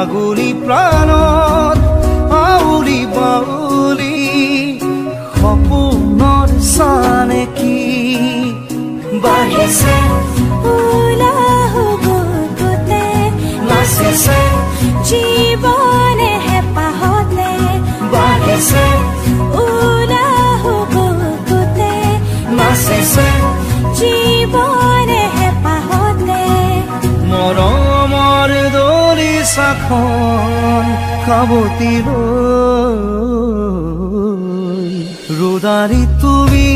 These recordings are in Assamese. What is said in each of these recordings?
ফাগুনী প্ৰাণত আউলি বাউলি সপোনৰ চানেকি বাঢ়িছে উলাহ বুকুতে নাচিছে জীৱনে হেঁপাহতে বাঢ়িছে উলাহ বুকুতে নাচিছে জীৱনে হেঁপাহতে মৰমৰ দলিচাখন খাবতি লৈ ৰোদাৰি তুমি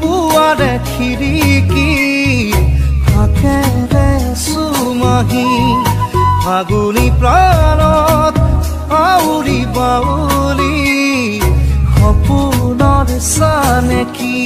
পুৱাৰে খিৰিকী হাকেৰে চুমাহি ফাগুনী প্ৰাণত আউৰি বাউলি সপোনৰ চানেকি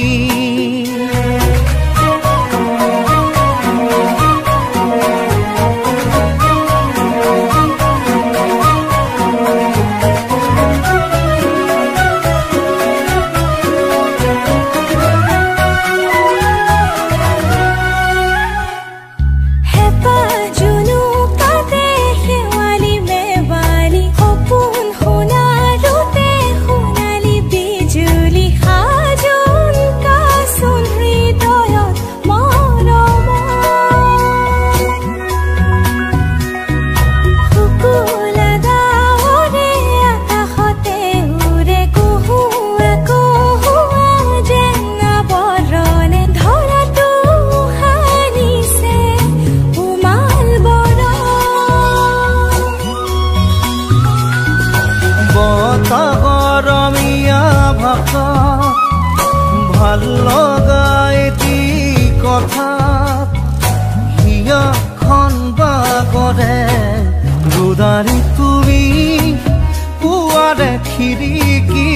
ভাল লগা এটি কথা হিয়াখন বাগৰে ৰোদাৰি তুমি পুৱাৰে খিৰিকী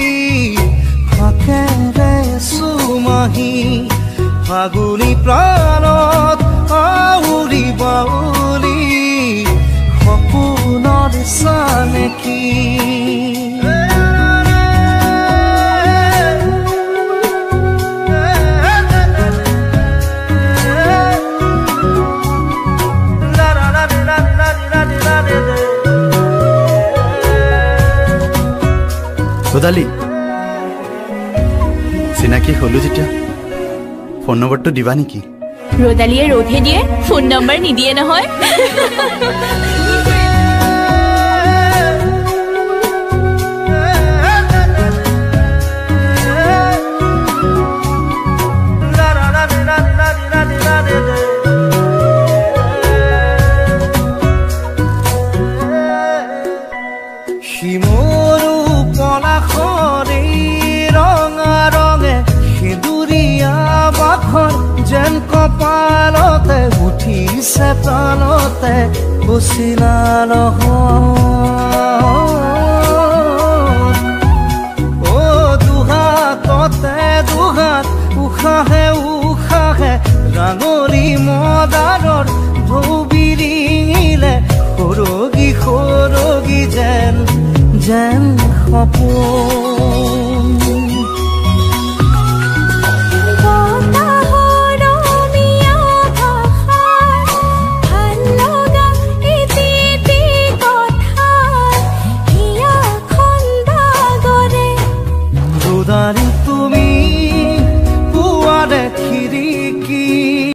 হাকেৰে চুমাহি ফাগুনী প্ৰাণত আউৰি বাউলি সপোনৰ চানেকি ৰোদালি চিনাকি হলো যেতিয়া ফোন নম্বৰটো দিবা নেকি ৰোদালিয়ে ৰোধে দিয়ে ফোন নম্বৰ নিদিয়ে নহয় শিমৰু পলাশৰে ৰঙা ৰঙে সিঁদুৰীয়া বাখৰ যেন কপালতে উঠিছে প্ৰাণতে বচিলা নহয় অ দুহাততে দুহাত উশাহে উশাহে ৰাঙলী মদাৰৰ ঢৌ বিৰিঙিলে সৰগী সৰগী যেন যেন সপোন